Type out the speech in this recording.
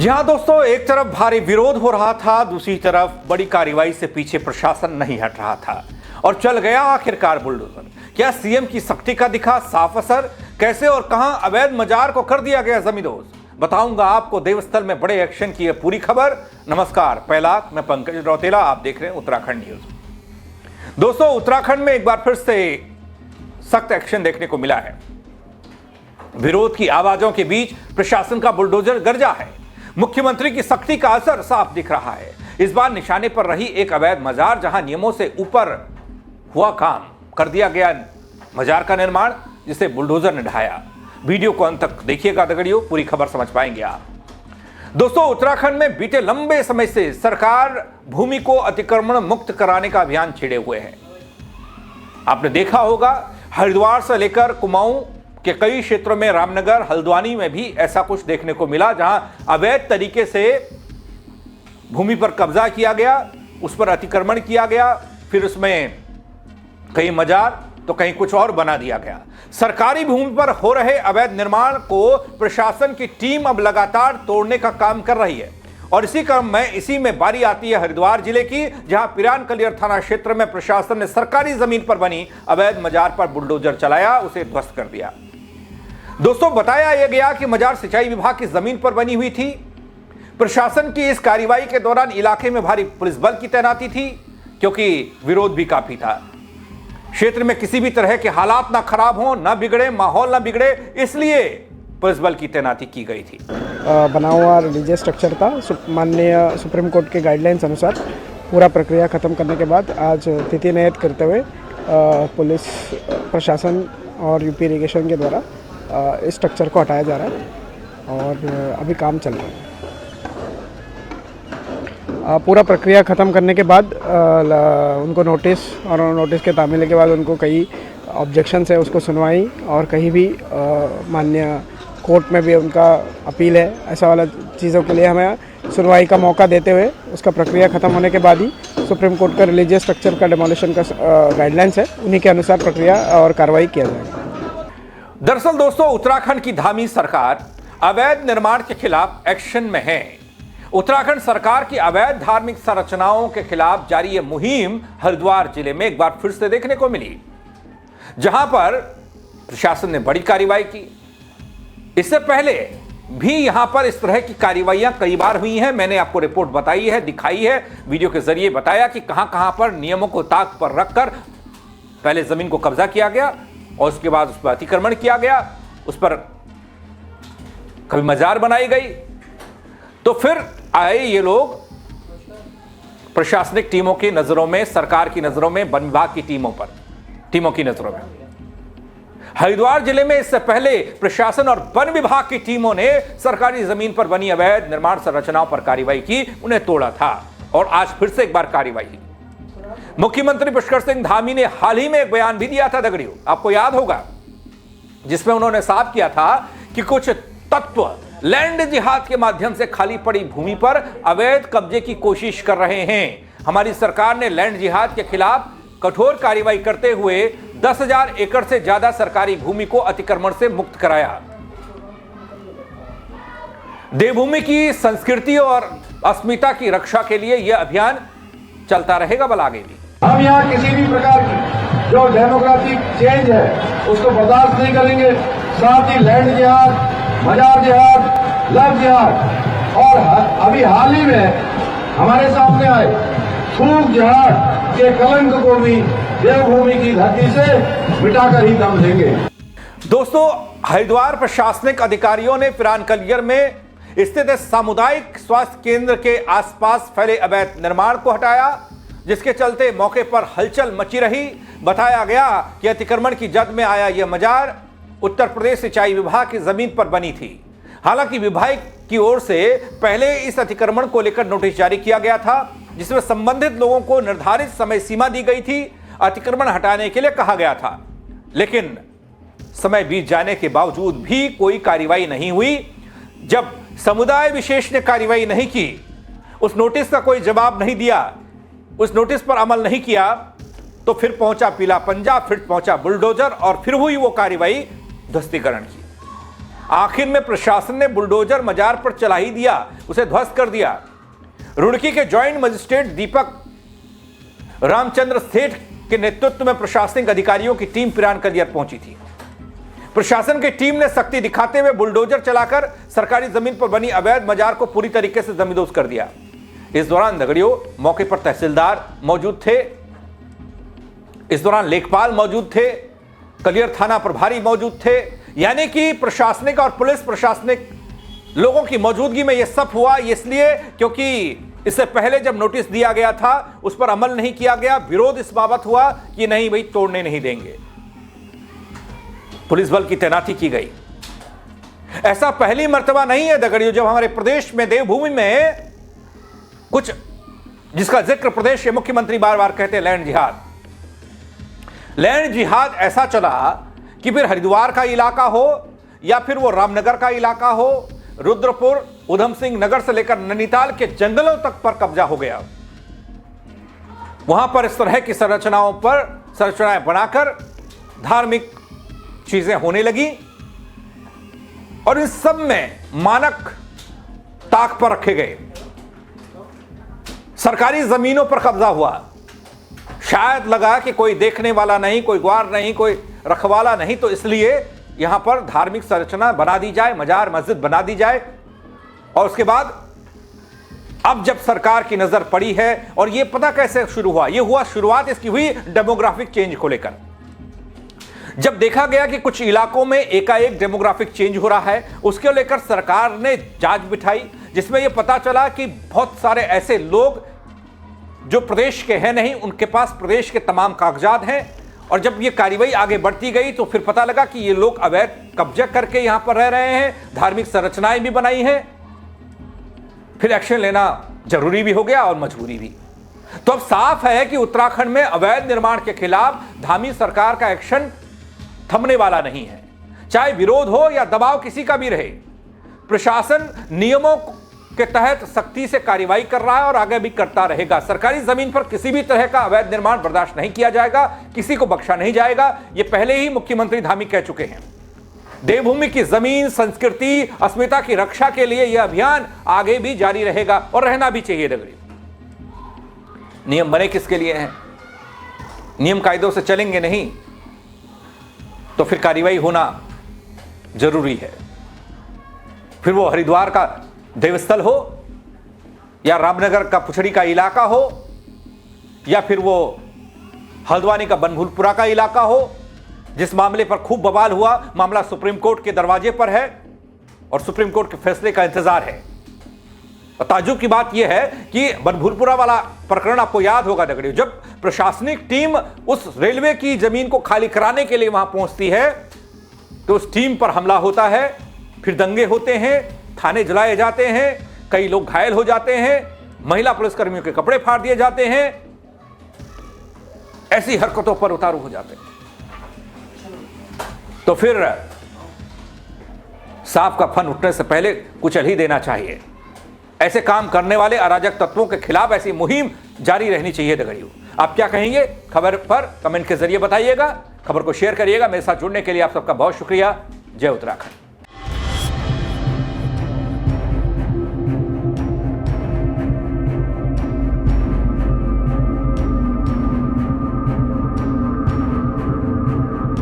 जी हाँ दोस्तों, एक तरफ भारी विरोध हो रहा था, दूसरी तरफ बड़ी कार्रवाई से पीछे प्रशासन नहीं हट रहा था और चल गया आखिरकार बुलडोजर। क्या सीएम की सख्ती का दिखा साफ असर? कैसे और कहां अवैध मजार को कर दिया गया जमींदोज? बताऊंगा आपको देवस्थल में बड़े एक्शन की है पूरी खबर। नमस्कार, पहला मैं पंकज रौतेला, आप देख रहे हैं उत्तराखंड न्यूज। दोस्तों, उत्तराखंड में एक बार फिर से सख्त एक्शन देखने को मिला है। विरोध की आवाजों के बीच प्रशासन का बुलडोजर गरजा है। मुख्यमंत्री की सख्ती का असर साफ दिख रहा है। इस बार निशाने पर रही एक अवैध मजार, जहां नियमों से ऊपर हुआ काम कर दिया गया मजार का निर्माण, जिसे बुलडोजर ने ढाया। वीडियो को अंत तक देखिएगा दगड़ियों, पूरी खबर समझ पाएंगे आप। दोस्तों, उत्तराखंड में बीते लंबे समय से सरकार भूमि को अतिक्रमण मुक्त कराने का अभियान छेड़े हुए है। आपने देखा होगा, हरिद्वार से लेकर कुमाऊं के कई क्षेत्रों में, रामनगर, हल्द्वानी में भी ऐसा कुछ देखने को मिला, जहां अवैध तरीके से भूमि पर कब्जा किया गया, उस पर अतिक्रमण किया गया, फिर उसमें कहीं मजार तो कहीं कुछ और बना दिया गया। सरकारी भूमि पर हो रहे अवैध निर्माण को प्रशासन की टीम अब लगातार तोड़ने का काम कर रही है और इसी में बारी आती है हरिद्वार जिले की, जहां पिरान कलियर थाना क्षेत्र में प्रशासन ने सरकारी जमीन पर बनी अवैध मजार पर बुलडोजर चलाया, उसे ध्वस्त कर दिया। दोस्तों, बताया यह गया कि मजार सिंचाई विभाग की जमीन पर बनी हुई थी। प्रशासन की इस कार्रवाई के दौरान इलाके में भारी पुलिस बल की तैनाती थी, क्योंकि विरोध भी काफी था। क्षेत्र में किसी भी तरह के हालात ना खराब हो, ना बिगड़े, माहौल ना बिगड़े, इसलिए पुलिस बल की तैनाती की गई थी। बना हुआ रिलीजियस स्ट्रक्चर था। माननीय सुप्रीम कोर्ट के गाइडलाइंस अनुसार पूरा प्रक्रिया खत्म करने के बाद आज तिथि नियत करते हुए पुलिस प्रशासन और यूपी इरिगेशन के द्वारा इस स्ट्रक्चर को हटाया जा रहा है और अभी काम चल रहा है। पूरा प्रक्रिया ख़त्म करने के बाद उनको नोटिस और नोटिस के तामील के बाद उनको कई ऑब्जेक्शंस है, उसको सुनवाई, और कहीं भी माननीय कोर्ट में भी उनका अपील है, ऐसा वाला चीज़ों के लिए हमें सुनवाई का मौका देते हुए उसका प्रक्रिया ख़त्म होने के बाद ही सुप्रीम कोर्ट का रिलीजियस स्ट्रक्चर का डिमोलिशन का गाइडलाइंस है, उन्हीं के अनुसार प्रक्रिया और कार्रवाई किया जाएगा। दरअसल दोस्तों, उत्तराखंड की धामी सरकार अवैध निर्माण के खिलाफ एक्शन में है। उत्तराखंड सरकार की अवैध धार्मिक संरचनाओं के खिलाफ जारी यह मुहिम हरिद्वार जिले में एक बार फिर से देखने को मिली, जहां पर प्रशासन ने बड़ी कार्रवाई की। इससे पहले भी यहां पर इस तरह की कार्रवाइयां कई बार हुई हैं। मैंने आपको रिपोर्ट बताई है, दिखाई है, वीडियो के जरिए बताया कि कहां कहां पर नियमों को ताक पर रखकर पहले जमीन को कब्जा किया गया और उसके बाद उस पर अतिक्रमण किया गया, उस पर कभी मजार बनाई गई, तो फिर आए ये लोग प्रशासनिक टीमों की नजरों में, सरकार की नजरों में, वन विभाग की टीमों की नजरों में। हरिद्वार जिले में इससे पहले प्रशासन और वन विभाग की टीमों ने सरकारी जमीन पर बनी अवैध निर्माण संरचनाओं पर कार्रवाई की, उन्हें तोड़ा था और आज फिर से एक बार कार्रवाई की। मुख्यमंत्री पुष्कर सिंह धामी ने हाल ही में एक बयान भी दिया था दगड़ियों, आपको याद होगा, जिसमें उन्होंने साफ किया था कि कुछ तत्व लैंड जिहाद के माध्यम से खाली पड़ी भूमि पर अवैध कब्जे की कोशिश कर रहे हैं। हमारी सरकार ने लैंड जिहाद के खिलाफ कठोर कार्रवाई करते हुए 10,000 एकड़ से ज्यादा सरकारी भूमि को अतिक्रमण से मुक्त कराया। देवभूमि की संस्कृति और अस्मिता की रक्षा के लिए यह अभियान चलता रहेगा बल आगे भी। हम यहाँ किसी भी प्रकार की जो डेमोक्रेटिक चेंज है उसको बर्दाश्त नहीं करेंगे। साथ ही लैंड जिहाद, मजार जिहाद, लव जिहाद और अभी हाल ही में हमारे सामने आए थूक जिहाद के कलंक को भी देवभूमि की धरती से मिटाकर ही दम देंगे। दोस्तों, हरिद्वार प्रशासनिक अधिकारियों ने पिरान कलियर में स्थित सामुदायिक स्वास्थ्य केंद्र के आसपास फैले अवैध निर्माण को हटाया, जिसके चलते मौके पर हलचल मची रही। बताया गया कि अतिक्रमण की जद में आया यह मजार उत्तर प्रदेश सिंचाई विभाग की जमीन पर बनी थी। हालांकि विभाग की ओर से पहले इस अतिक्रमण को लेकर नोटिस जारी किया गया था, जिसमें संबंधित लोगों को निर्धारित समय सीमा दी गई थी, अतिक्रमण हटाने के लिए कहा गया था। लेकिन समय बीत जाने के बावजूद भी कोई कार्रवाई नहीं हुई। जब समुदाय विशेष ने कार्रवाई नहीं की, उस नोटिस का कोई जवाब नहीं दिया, उस नोटिस पर अमल नहीं किया, तो फिर पहुंचा पीला पंजा, फिर पहुंचा बुलडोजर और फिर हुई वो कार्रवाई ध्वस्तीकरण की। आखिर में प्रशासन ने बुलडोजर मजार पर चला ही दिया, उसे ध्वस्त कर दिया। रुड़की के ज्वाइंट मजिस्ट्रेट दीपक रामचंद्र सेठ के नेतृत्व में प्रशासनिक अधिकारियों की टीम पिरान कलियर पहुंची थी। प्रशासन की टीम ने सख्ती दिखाते हुए बुलडोजर चलाकर सरकारी जमीन पर बनी अवैध मजार को पूरी तरीके से जमींदोज कर दिया। इस दौरान दगड़ियों मौके पर तहसीलदार मौजूद थे, इस दौरान लेखपाल मौजूद थे, कलियर थाना प्रभारी मौजूद थे, यानी कि प्रशासनिक और पुलिस प्रशासनिक लोगों की मौजूदगी में यह सब हुआ। इसलिए क्योंकि इससे पहले जब नोटिस दिया गया था उस पर अमल नहीं किया गया, विरोध इस बाबत हुआ कि नहीं भाई तोड़ने नहीं देंगे, पुलिस बल की तैनाती की गई। ऐसा पहली मर्तबा नहीं है दगड़ियों जब हमारे प्रदेश में देवभूमि में कुछ, जिसका जिक्र प्रदेश के मुख्यमंत्री बार बार कहते हैं, लैंड जिहाद ऐसा चला कि फिर हरिद्वार का इलाका हो या फिर वो रामनगर का इलाका हो, रुद्रपुर, उधम सिंह नगर से लेकर नैनीताल के जंगलों तक पर कब्जा हो गया। वहां पर इस तरह की संरचनाएं बनाकर धार्मिक चीजें होने लगी और इन सब में मानक ताक पर रखे गए। सरकारी जमीनों पर कब्जा हुआ, शायद लगा कि कोई देखने वाला नहीं, कोई ग्वार नहीं, कोई रखवाला नहीं, तो इसलिए यहां पर धार्मिक संरचना बना दी जाए, मजार मस्जिद बना दी जाए। और उसके बाद अब जब सरकार की नजर पड़ी है, और यह पता कैसे शुरू हुआ, यह हुआ शुरुआत इसकी हुई डेमोग्राफिक चेंज को लेकर। जब देखा गया कि कुछ इलाकों में एकाएक डेमोग्राफिक चेंज हो रहा है, उसके लेकर सरकार ने जांच बिठाई, जिसमें यह पता चला कि बहुत सारे ऐसे लोग जो प्रदेश के हैं नहीं, उनके पास प्रदेश के तमाम कागजात हैं। और जब ये कार्रवाई आगे बढ़ती गई तो फिर पता लगा कि ये लोग अवैध कब्जा करके यहां पर रह रहे हैं, धार्मिक संरचनाएं भी बनाई हैं। फिर एक्शन लेना जरूरी भी हो गया और मजबूरी भी। तो अब साफ है कि उत्तराखंड में अवैध निर्माण के खिलाफ धामी सरकार का एक्शन थमने वाला नहीं है, चाहे विरोध हो या दबाव किसी का भी रहे। प्रशासन नियमों के तहत सख्ती से कार्रवाई कर रहा है और आगे भी करता रहेगा। सरकारी जमीन पर किसी भी तरह का अवैध निर्माण बर्दाश्त नहीं किया जाएगा, किसी को बख्शा नहीं जाएगा। यह पहले ही मुख्यमंत्री धामी कह चुके हैं। देवभूमि की जमीन, संस्कृति, अस्मिता की रक्षा के लिए यह अभियान आगे भी जारी रहेगा और रहना भी चाहिए। दगड़ी नियम बने किसके लिए हैं? नियम कायदों से चलेंगे नहीं तो फिर कार्रवाई होना जरूरी है। फिर वो हरिद्वार का देवस्थल हो या रामनगर का पुछड़ी का इलाका हो या फिर वो हल्द्वानी का बनभूलपुरा का इलाका हो, जिस मामले पर खूब बवाल हुआ। मामला सुप्रीम कोर्ट के दरवाजे पर है और सुप्रीम कोर्ट के फैसले का इंतजार है। और ताज्जुब की बात यह है कि बनभूलपुरा वाला प्रकरण आपको याद होगा दगड़ियों, जब प्रशासनिक टीम उस रेलवे की जमीन को खाली कराने के लिए वहां पहुंचती है तो उस टीम पर हमला होता है, फिर दंगे होते हैं, थाने जलाए जाते हैं, कई लोग घायल हो जाते हैं, महिला पुलिसकर्मियों के कपड़े फाड़ दिए जाते हैं, ऐसी हरकतों पर उतारू हो जाते हैं। तो फिर सांप का फन उठने से पहले कुचल ही देना चाहिए। ऐसे काम करने वाले अराजक तत्वों के खिलाफ ऐसी मुहिम जारी रहनी चाहिए। दगड़ियों, आप क्या कहेंगे? खबर पर कमेंट के जरिए बताइएगा, खबर को शेयर करिएगा। मेरे साथ जुड़ने के लिए आप सबका बहुत शुक्रिया। जय उत्तराखंड।